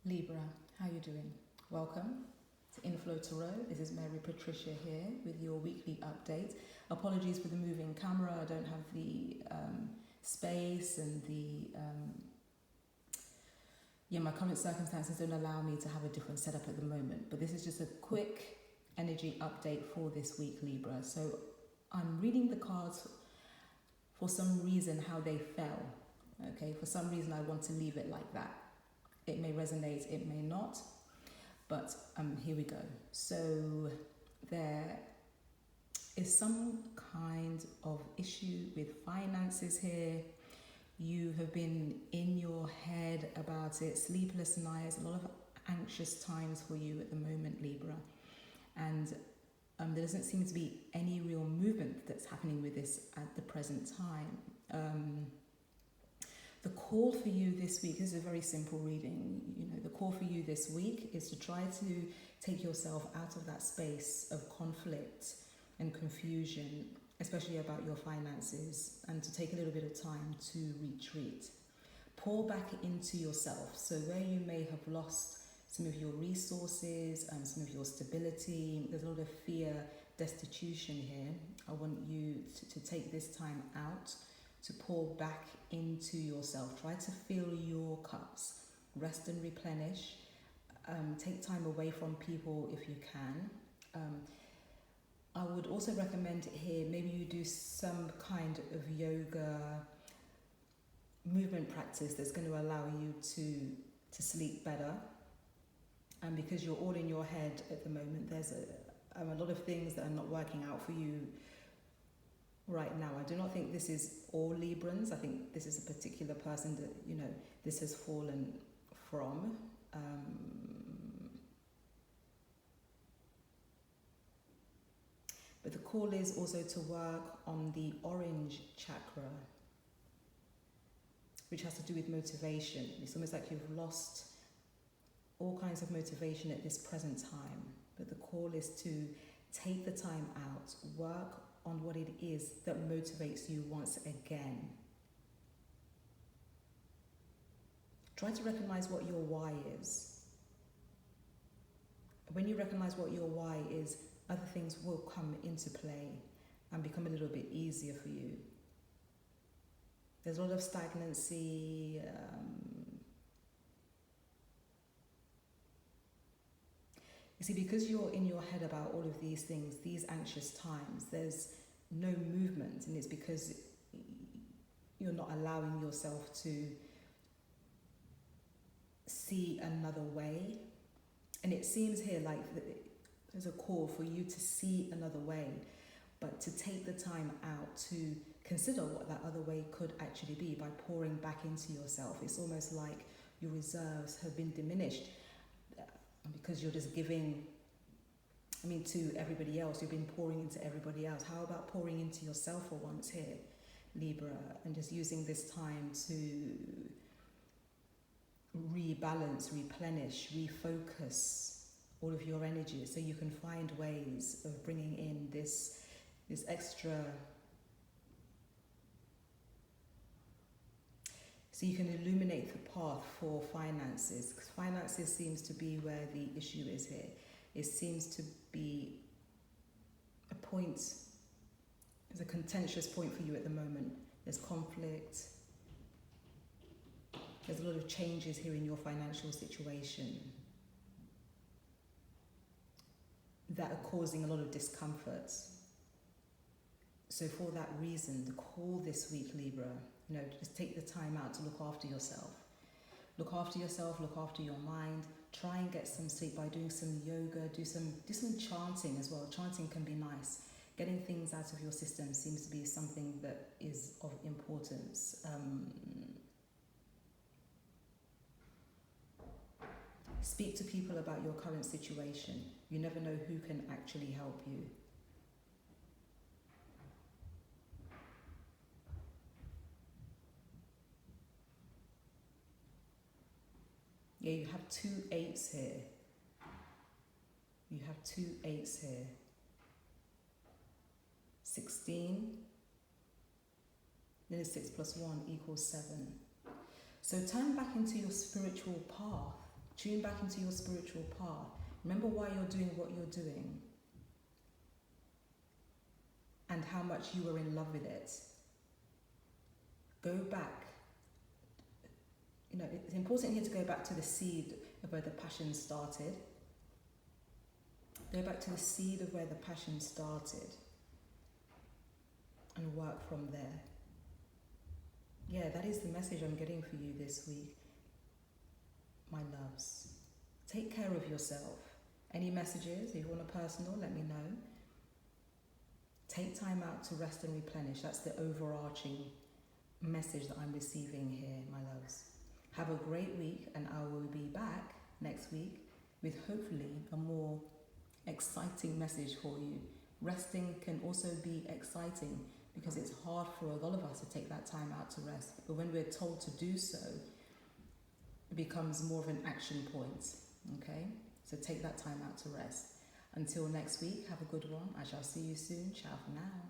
Libra, how you doing? Welcome to Inflow Tarot. This is Mary Patricia here with your weekly update. Apologies for the moving camera. I don't have the space and my current circumstances don't allow me to have a different setup at the moment. But this is just a quick energy update for this week, Libra. So I'm reading the cards for some reason how they fell. Okay, for some reason I want to leave it like that. It may resonate, it may not, but here we go. So there is some kind of issue with finances here. You have been in your head about it, sleepless nights, a lot of anxious times for you at the moment, Libra. And there doesn't seem to be any real movement that's happening with this at the present time. The call for you this week, this is a very simple reading, the call for you this week is to try to take yourself out of that space of conflict and confusion, especially about your finances, and to take a little bit of time to retreat. Pour back into yourself. So where you may have lost some of your resources and some of your stability, there's a lot of fear, destitution here. I want you to take this time out to pour back into yourself. Try to fill your cups. Rest and replenish. Take time away from people if you can. I would also recommend here, maybe you do some kind of yoga movement practice that's going to allow you to sleep better. And because you're all in your head at the moment, there's a lot of things that are not working out for you right now. I do not think this is all Librans. I think this is a particular person that, this has fallen from. But the call is also to work on the orange chakra, which has to do with motivation. It's almost like you've lost all kinds of motivation at this present time. But the call is to take the time out, work on what it is that motivates you once again. Try to recognize what your why is. When you recognize what your why is, other things will come into play and become a little bit easier for you. There's a lot of stagnancy. You see, because you're in your head about all of these things, these anxious times, there's no movement, and it's because you're not allowing yourself to see another way. And it seems here like there's a call for you to see another way, but to take the time out to consider what that other way could actually be by pouring back into yourself. It's almost like your reserves have been diminished because you're just giving, to everybody else. You've been pouring into everybody else. How about pouring into yourself for once here, Libra, and just using this time to rebalance, replenish, refocus all of your energy so you can find ways of bringing in this extra, so you can illuminate the path for finances, because finances seems to be where the issue is here. It seems to be a point, there's a contentious point for you at the moment. There's conflict. There's a lot of changes here in your financial situation that are causing a lot of discomfort. So for that reason, the call this week, Libra, just take the time out to look after yourself. Look after yourself, look after your mind. Try and get some sleep by doing some yoga, do some chanting as well. Chanting can be nice. Getting things out of your system seems to be something that is of importance. Speak to people about your current situation. You never know who can actually help you. Yeah, you have 2 8s here. You have 2 8s here. 16. Then 6 plus 1 equals 7. So turn back into your spiritual path Tune back into your spiritual path. Remember why you're doing what you're doing and how much you were in love with it. Go back. You know, it's important here to go back to the seed of where the passion started. Go back to the seed of where the passion started and work from there. Yeah, that is the message I'm getting for you this week, my loves. Take care of yourself. Any messages, if you want a personal, let me know. Take time out to rest and replenish. That's the overarching message that I'm receiving here, my loves. Have a great week, and I will be back next week with hopefully a more exciting message for you. Resting can also be exciting because it's hard for a lot of us to take that time out to rest. But when we're told to do so, it becomes more of an action point, okay? So take that time out to rest. Until next week, have a good one. I shall see you soon. Ciao for now.